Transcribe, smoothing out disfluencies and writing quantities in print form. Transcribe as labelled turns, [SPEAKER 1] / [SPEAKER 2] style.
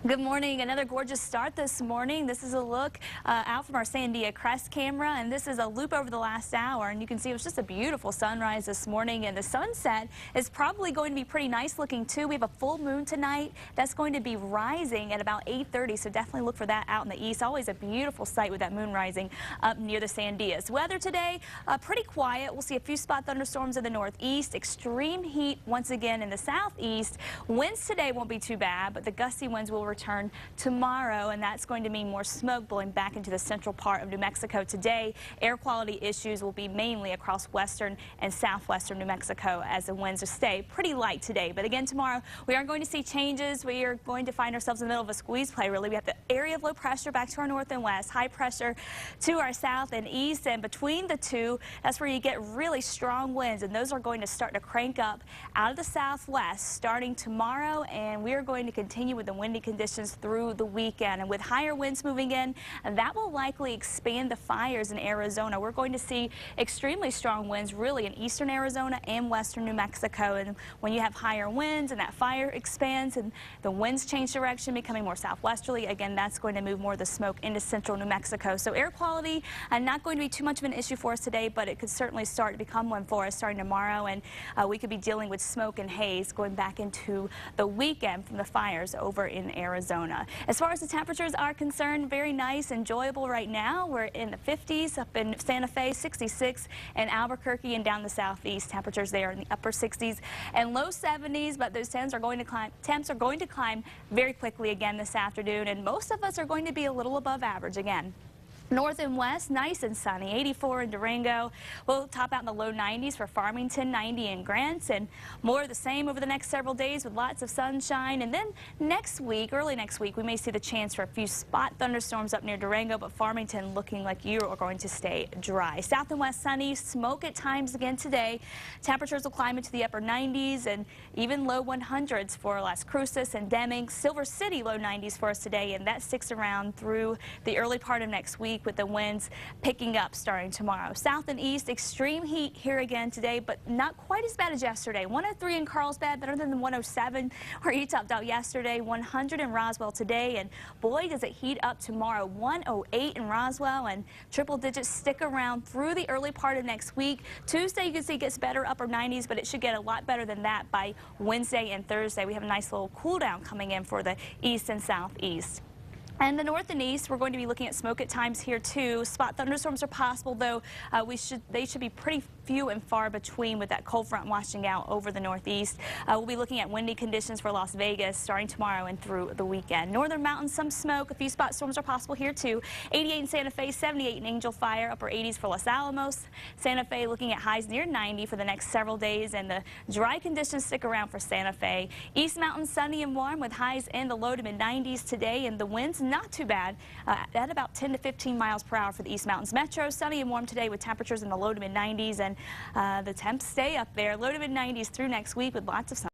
[SPEAKER 1] Good morning. Another gorgeous start this morning. This is a look out from our Sandia crest camera, and this is a loop over the last hour. And you can see it was just a beautiful sunrise this morning, and the sunset is probably going to be pretty nice looking too. We have a full moon tonight. That's going to be rising at about 8:30, so definitely look for that out in the east. Always a beautiful sight with that moon rising up near the Sandias. Weather today, pretty quiet. We'll see a few spot thunderstorms in the northeast. Extreme heat once again in the southeast. Winds today won't be too bad, but the gusty winds will return tomorrow, and that's going to mean more smoke blowing back into the central part of New Mexico today. Air quality issues will be mainly across western and southwestern New Mexico as the winds stay pretty light today. But again, tomorrow we are going to see changes. We are going to find ourselves in the middle of a squeeze play, really. We have the area of low pressure back to our north and west, high pressure to our south and east, and between the two, that's where you get really strong winds, and those are going to start to crank up out of the southwest starting tomorrow, and we are going to continue with the windy conditions through the weekend. And with higher winds moving in, that will likely expand the fires in Arizona. We're going to see extremely strong winds really in eastern Arizona and western New Mexico. And when you have higher winds and that fire expands and the winds change direction, becoming more southwesterly, again, that's going to move more of the smoke into central New Mexico. So air quality not going to be too much of an issue for us today, but it could certainly start to become one for us starting tomorrow. And we could be dealing with smoke and haze going back into the weekend from the fires over in Arizona. As far as the temperatures are concerned, very nice, enjoyable right now. We're in the 50s up in Santa Fe, 66 in Albuquerque, and down the southeast temperatures there in the upper 60s and low 70s, but those temps are going to climb very quickly again this afternoon, and most of us are going to be a little above average again. North and west, nice and sunny, 84 in Durango. We'll top out in the low 90s for Farmington, 90 in Grant, and more of the same over the next several days with lots of sunshine. And then next week, early next week, we may see the chance for a few spot thunderstorms up near Durango, but Farmington looking like you are going to stay dry. South and west sunny, smoke at times again today. Temperatures will climb into the upper 90s and even low 100s for Las Cruces and Deming. Silver City, low 90s for us today, and that sticks around through the early part of next week, with the winds picking up starting tomorrow. South and east, extreme heat here again today, but not quite as bad as yesterday. 103 in Carlsbad, better than the 107 where you topped out yesterday. 100 in Roswell today, and boy, does it heat up tomorrow. 108 in Roswell, and triple digits stick around through the early part of next week. Tuesday, you can see it gets better, upper 90s, but it should get a lot better than that by Wednesday and Thursday. We have a nice little cool down coming in for the east and southeast. And the north and east, we're going to be looking at smoke at times here too. Spot thunderstorms are possible, though they should be pretty few and far between with that cold front washing out over the northeast. We'll be looking at windy conditions for Las Vegas starting tomorrow and through the weekend. Northern mountains, some smoke. A few spot storms are possible here too. 88 in Santa Fe, 78 in Angel Fire, upper 80s for Los Alamos. Santa Fe looking at highs near 90 for the next several days, and the dry conditions stick around for Santa Fe. East Mountains, sunny and warm with highs in the low to mid 90s today, and the winds not too bad at about 10 to 15 miles per hour for the East Mountains Metro. Sunny and warm today with temperatures in the low to mid 90s, and the temps stay up there, low to mid 90s through next week with lots of sun.